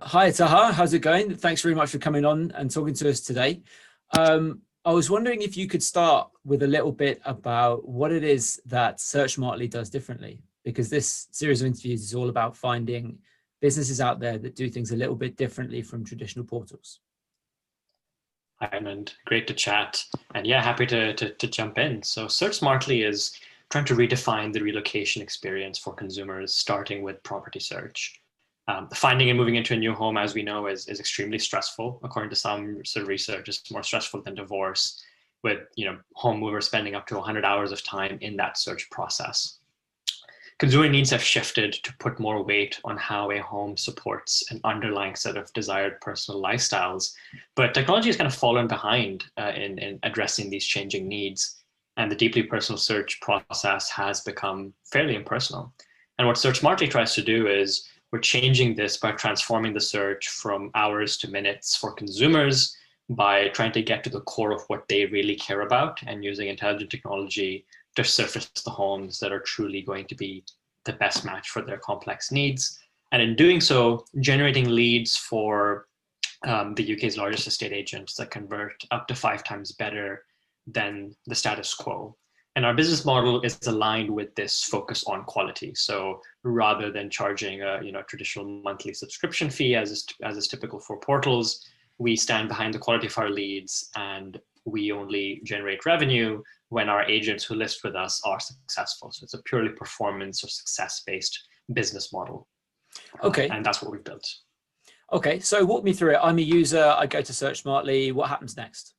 Hi, Taha. How's it going? Thanks very much for coming on and talking to us today. I was wondering if you could start with a little bit about what it is that SearchSmartly does differently, because this series of interviews is all about finding businesses out there that do things a little bit differently from traditional portals. Hi, Edmund. Great to chat. And yeah, happy to jump in. So SearchSmartly is trying to redefine the relocation experience for consumers, starting with property search. Finding and moving into a new home, as we know, is extremely stressful. According to some sort of research, it's more stressful than divorce, with home movers spending up to 100 hours of time in that search process. Consumer needs have shifted to put more weight on how a home supports an underlying set of desired personal lifestyles, but technology has kind of fallen behind in addressing these changing needs, and the deeply personal search process has become fairly impersonal. And what SearchSmartly tries to do is we're changing this by transforming the search from hours to minutes for consumers by trying to get to the core of what they really care about and using intelligent technology to surface the homes that are truly going to be the best match for their complex needs. And in doing so, generating leads for the UK's largest estate agents that convert up to 5 times better than the status quo. And our business model is aligned with this focus on quality. So rather than charging a traditional monthly subscription fee, as is typical for portals, we stand behind the quality of our leads, and we only generate revenue when our agents who list with us are successful. So it's a purely performance or success-based business model. Okay. And that's what we've built. Okay, so walk me through it. I'm a user, I go to SearchSmartly. What happens next?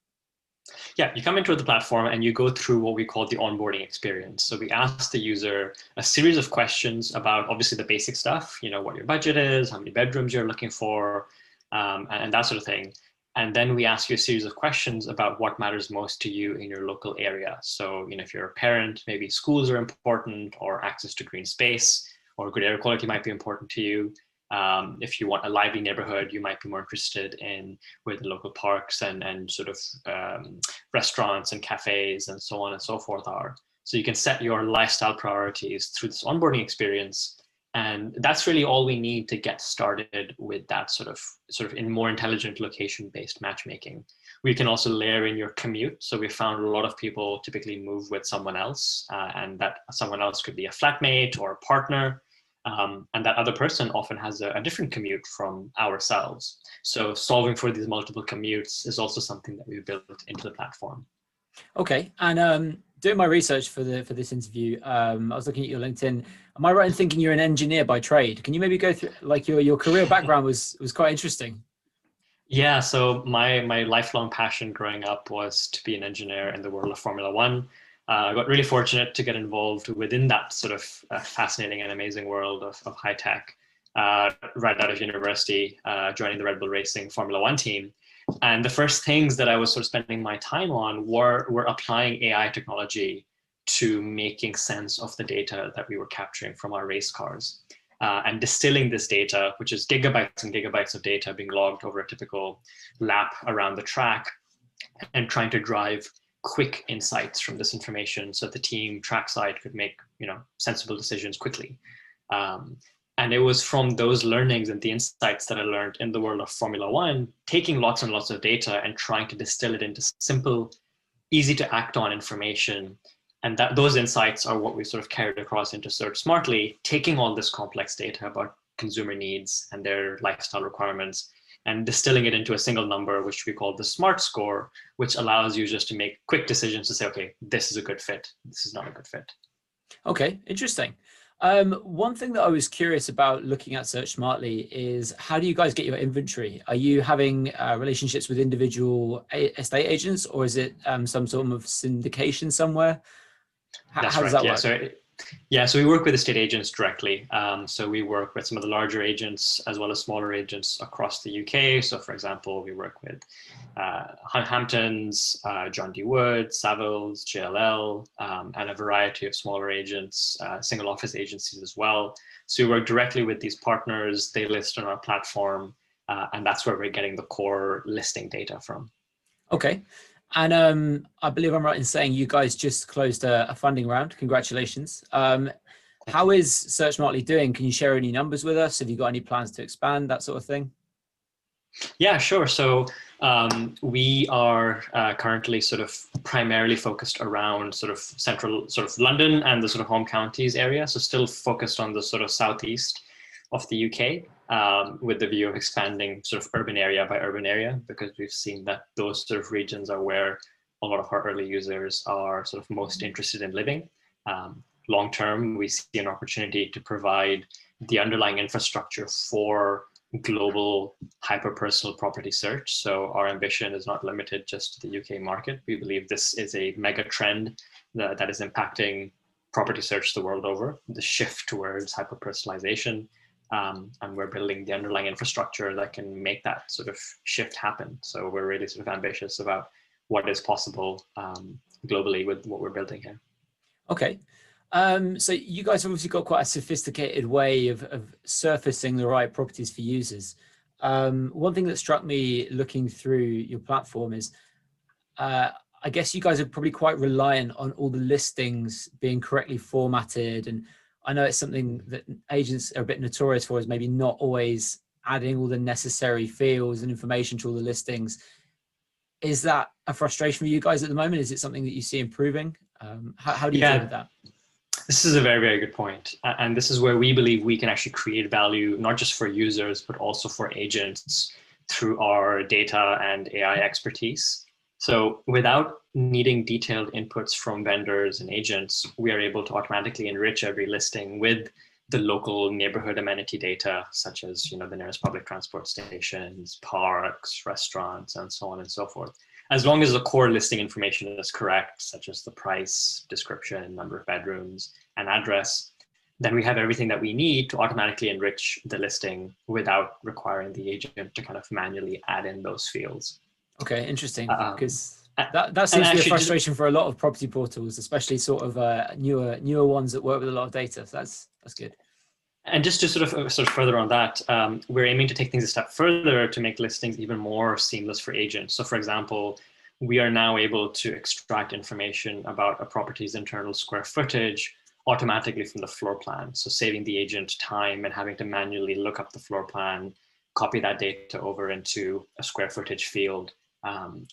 Yeah, you come into the platform and you go through what we call the onboarding experience. So we ask the user a series of questions about obviously the basic stuff, what your budget is, how many bedrooms you're looking for, and that sort of thing. And then we ask you a series of questions about what matters most to you in your local area. So, if you're a parent, maybe schools are important, or access to green space, or good air quality might be important to you. If you want a lively neighborhood, you might be more interested in where the local parks and sort of restaurants and cafes and so on and so forth are. So you can set your lifestyle priorities through this onboarding experience. And that's really all we need to get started with that sort of in more intelligent location-based matchmaking. We can also layer in your commute. So we found a lot of people typically move with someone else, and that someone else could be a flatmate or a partner. And that other person often has a different commute from ourselves. So solving for these multiple commutes is also something that we built into the platform. Okay, and doing my research for this interview, I was looking at your LinkedIn. Am I right in thinking you're an engineer by trade? Can you maybe go through, like, your career background was quite interesting? Yeah, so my lifelong passion growing up was to be an engineer in the world of Formula One. I got really fortunate to get involved within that sort of fascinating and amazing world of high tech right out of university, joining the Red Bull Racing Formula One team. And the first things that I was sort of spending my time on were applying AI technology to making sense of the data that we were capturing from our race cars. And distilling this data, which is gigabytes and gigabytes of data being logged over a typical lap around the track, and trying to drive quick insights from this information so the team trackside could make sensible decisions quickly. And it was from those learnings and the insights that I learned in the world of Formula One, taking lots and lots of data and trying to distill it into simple, easy to act on information. And that those insights are what we sort of carried across into SearchSmartly, taking all this complex data about consumer needs and their lifestyle requirements and distilling it into a single number, which we call the SMART score, which allows users to make quick decisions to say, okay, this is a good fit, this is not a good fit. Okay, interesting. One thing that I was curious about looking at SearchSmartly is, how do you guys get your inventory? Are you having relationships with individual estate agents, or is it some sort of syndication somewhere? How does that work? So we work with estate agents directly. So we work with some of the larger agents as well as smaller agents across the UK. So for example, we work with Hamptons, John D. Wood, Savills, JLL, and a variety of smaller agents, single office agencies as well. So we work directly with these partners. They list on our platform, and that's where we're getting the core listing data from. Okay. And I believe I'm right in saying you guys just closed a funding round. Congratulations. How is SearchSmartly doing? Can you share any numbers with us? Have you got any plans to expand, that sort of thing? Yeah, sure. So we are currently sort of primarily focused around sort of central sort of London and the sort of home counties area. So still focused on the sort of southeast of the UK, with the view of expanding sort of urban area by urban area, because we've seen that those sort of regions are where a lot of our early users are sort of most interested in living. Long term, we see an opportunity to provide the underlying infrastructure for global hyper-personal property search. So our ambition is not limited just to the UK market. We believe this is a mega trend that is impacting property search the world over, the shift towards hyper-personalization. And we're building the underlying infrastructure that can make that sort of shift happen. So we're really sort of ambitious about what is possible globally with what we're building here. Okay. So you guys have obviously got quite a sophisticated way of surfacing the right properties for users. One thing that struck me looking through your platform is, I guess you guys are probably quite reliant on all the listings being correctly formatted. And I know it's something that agents are a bit notorious for, is maybe not always adding all the necessary fields and information to all the listings. Is that a frustration for you guys at the moment? Is it something that you see improving? How do you deal with that? This is a very, very good point. And this is where we believe we can actually create value, not just for users, but also for agents through our data and AI expertise. So without needing detailed inputs from vendors and agents, we are able to automatically enrich every listing with the local neighborhood amenity data, such as the nearest public transport stations, parks, restaurants, and so on and so forth. As long as the core listing information is correct, such as the price, description, number of bedrooms, and address, then we have everything that we need to automatically enrich the listing without requiring the agent to kind of manually add in those fields. Okay, interesting, because that seems to be a frustration for a lot of property portals, especially sort of newer ones that work with a lot of data. So that's good. And just to sort of further on that, we're aiming to take things a step further to make listings even more seamless for agents. So for example, we are now able to extract information about a property's internal square footage automatically from the floor plan. So saving the agent time and having to manually look up the floor plan, copy that data over into a square footage field.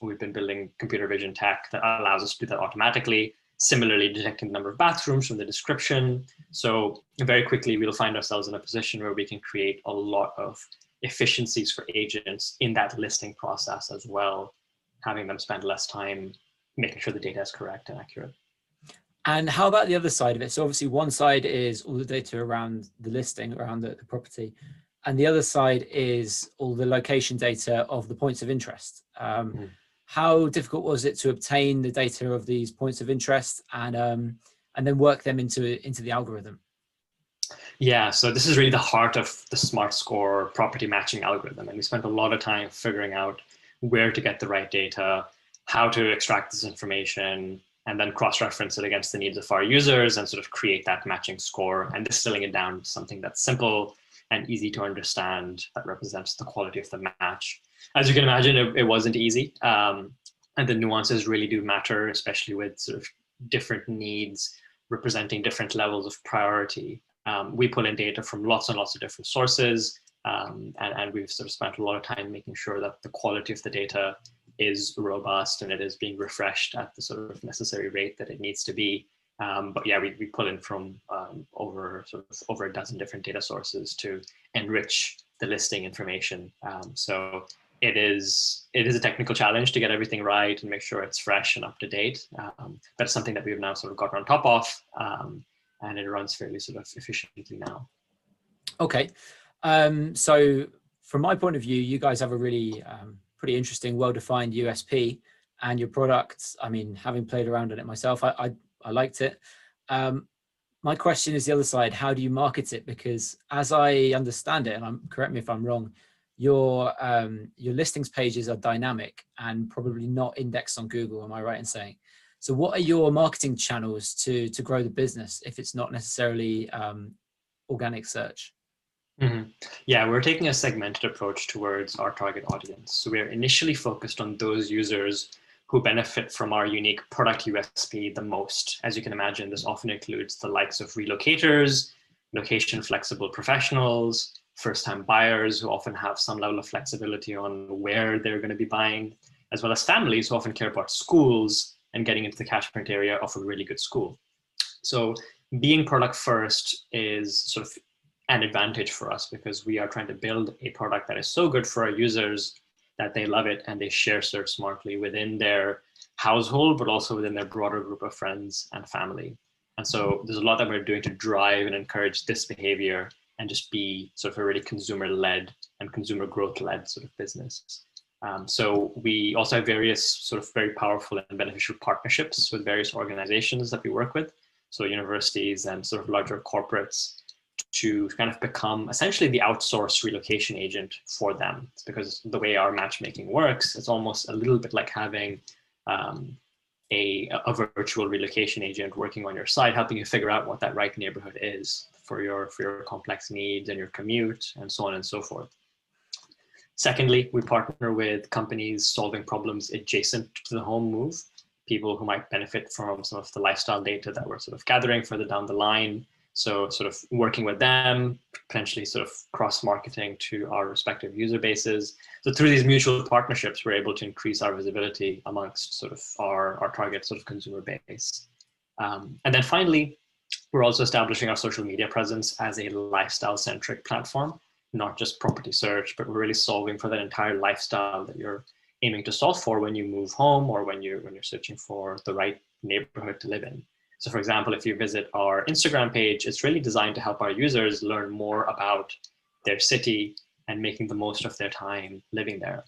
We've been building computer vision tech that allows us to do that automatically. Similarly, detecting the number of bathrooms from the description. So very quickly, we'll find ourselves in a position where we can create a lot of efficiencies for agents in that listing process as well, having them spend less time making sure the data is correct and accurate. And how about the other side of it? So obviously one side is all the data around the listing, around the property. And the other side is all the location data of the points of interest. How difficult was it to obtain the data of these points of interest and then work them into the algorithm? Yeah, so this is really the heart of the Smart Score property matching algorithm. And we spent a lot of time figuring out where to get the right data, how to extract this information, and then cross-reference it against the needs of our users and sort of create that matching score and distilling it down to something that's simple and easy to understand that represents the quality of the match. As you can imagine, it wasn't easy. And the nuances really do matter, especially with sort of different needs representing different levels of priority. We pull in data from lots and lots of different sources, and we've sort of spent a lot of time making sure that the quality of the data is robust and it is being refreshed at the sort of necessary rate that it needs to be. But yeah, we pull in from over a dozen different data sources to enrich the listing information. So it is a technical challenge to get everything right and make sure it's fresh and up to date. But it's something that we've now sort of gotten on top of, and it runs fairly sort of efficiently now. Okay, so from my point of view, you guys have a really pretty interesting, well-defined USP, and your products. I mean, having played around on it myself, I liked it. My question is the other side. How do you market it? Because as I understand it, and correct me if I'm wrong, your listings pages are dynamic and probably not indexed on Google. Am I right in saying? So what are your marketing channels to grow the business if it's not necessarily organic search? Mm-hmm. Yeah, we're taking a segmented approach towards our target audience. So we're initially focused on those users who benefit from our unique product USP the most. As you can imagine, this often includes the likes of relocators, location flexible professionals, first-time buyers who often have some level of flexibility on where they're going to be buying, as well as families who often care about schools and getting into the catchment area of a really good school. So being product first is sort of an advantage for us because we are trying to build a product that is so good for our users that they love it and they share SearchSmartly within their household, but also within their broader group of friends and family. And so there's a lot that we're doing to drive and encourage this behavior and just be sort of a really consumer-led and consumer growth-led sort of business. So we also have various sort of very powerful and beneficial partnerships with various organizations that we work with. So universities and sort of larger corporates to kind of become essentially the outsourced relocation agent for them. It's because the way our matchmaking works, it's almost a little bit like having a virtual relocation agent working on your side, helping you figure out what that right neighborhood is for your complex needs and your commute and so on and so forth. Secondly, we partner with companies solving problems adjacent to the home move, people who might benefit from some of the lifestyle data that we're sort of gathering further down the line. So sort of working with them, potentially sort of cross-marketing to our respective user bases. So through these mutual partnerships, we're able to increase our visibility amongst sort of our target sort of consumer base. And then finally, we're also establishing our social media presence as a lifestyle-centric platform, not just property search, but we're really solving for that entire lifestyle that you're aiming to solve for when you move home or when you're searching for the right neighborhood to live in. So for example, if you visit our Instagram page, it's really designed to help our users learn more about their city and making the most of their time living there.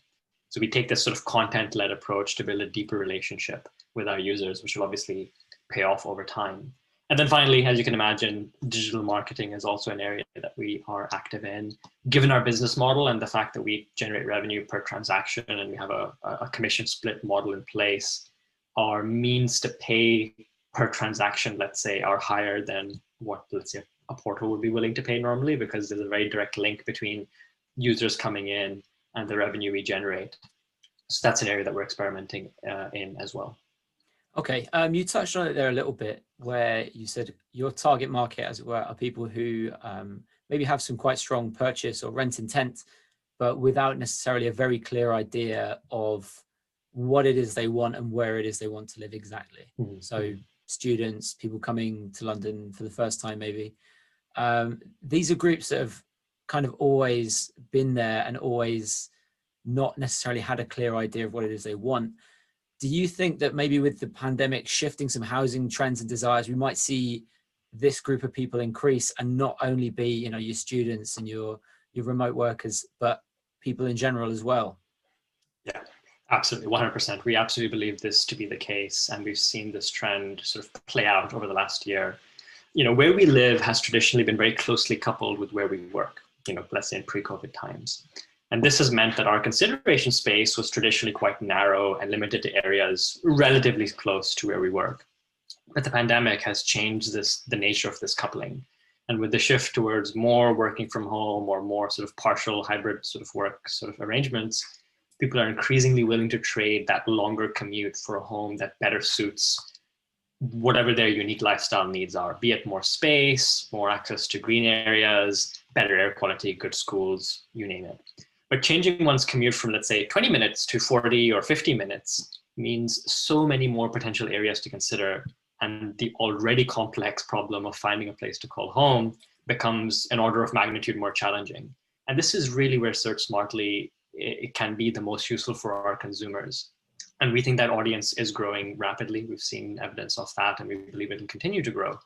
So we take this sort of content-led approach to build a deeper relationship with our users, which will obviously pay off over time. And then finally, as you can imagine, digital marketing is also an area that we are active in. Given our business model and the fact that we generate revenue per transaction and we have a commission split model in place, our means to pay per transaction, let's say, are higher than what, let's say, a portal would be willing to pay normally, because there's a very direct link between users coming in and the revenue we generate. So that's an area that we're experimenting in as well. Okay, you touched on it there a little bit, where you said your target market, as it were, are people who maybe have some quite strong purchase or rent intent, but without necessarily a very clear idea of what it is they want and where it is they want to live exactly. Mm-hmm. So students, people coming to London for the first time, maybe. These are groups that have kind of always been there and always not necessarily had a clear idea of what it is they want. Do you think that maybe with the pandemic shifting some housing trends and desires, we might see this group of people increase and not only be, you know, your students and your remote workers, but people in general as well? Yeah, absolutely, 100%. We absolutely believe this to be the case, and we've seen this trend sort of play out over the last year. You know, where we live has traditionally been very closely coupled with where we work, you know, let's say in pre-COVID times. And this has meant that our consideration space was traditionally quite narrow and limited to areas relatively close to where we work. But the pandemic has changed the nature of this coupling. And with the shift towards more working from home or more sort of partial hybrid sort of work sort of arrangements, people are increasingly willing to trade that longer commute for a home that better suits whatever their unique lifestyle needs are, be it more space, more access to green areas, better air quality, good schools, you name it. But changing one's commute from, let's say, 20 minutes to 40 or 50 minutes means so many more potential areas to consider. And the already complex problem of finding a place to call home becomes an order of magnitude more challenging. And this is really where SearchSmartly, it can be the most useful for our consumers. And we think that audience is growing rapidly. We've seen evidence of that, and we believe it will continue to grow.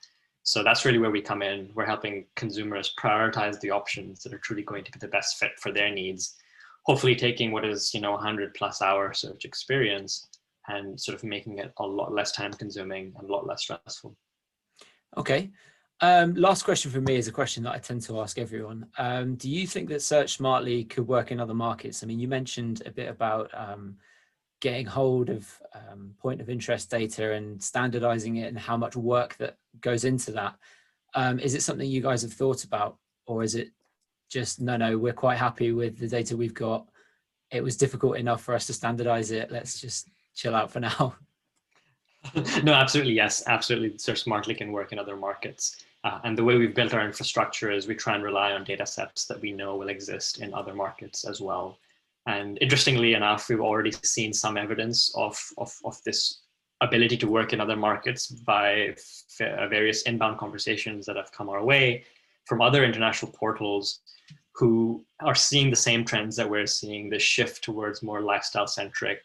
So that's really where we come in. We're helping consumers prioritize the options that are truly going to be the best fit for their needs, hopefully taking what is, you know, 100+ hour search experience and sort of making it a lot less time consuming and a lot less stressful. Okay. Last question for me is a question that I tend to ask everyone. Do you think that SearchSmartly could work in other markets? I mean, you mentioned a bit about getting hold of point of interest data and standardizing it and how much work that goes into that. Is it something you guys have thought about, or is it just, no, we're quite happy with the data we've got. It was difficult enough for us to standardize it. Let's just chill out for now. No, absolutely. Yes, absolutely. SearchSmartly can work in other markets. And the way we've built our infrastructure is we try and rely on data sets that we know will exist in other markets as well. And interestingly enough, we've already seen some evidence of this ability to work in other markets by various inbound conversations that have come our way from other international portals who are seeing the same trends that we're seeing, the shift towards more lifestyle-centric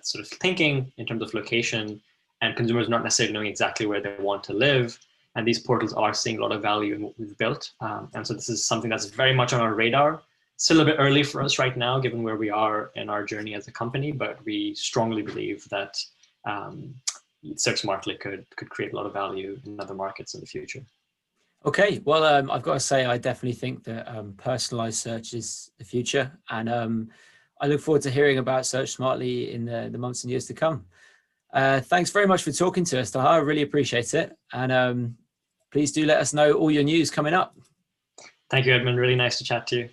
sort of thinking in terms of location, and consumers not necessarily knowing exactly where they want to live. And these portals are seeing a lot of value in what we've built. And so this is something that's very much on our radar. Still a bit early for us right now, given where we are in our journey as a company, but we strongly believe that SearchSmartly could create a lot of value in other markets in the future. Okay, well, I've got to say, I definitely think that personalized search is the future. And I look forward to hearing about SearchSmartly in the months and years to come. Thanks very much for talking to us, Taha. I really appreciate it. And please do let us know all your news coming up. Thank you, Edmund. Really nice to chat to you.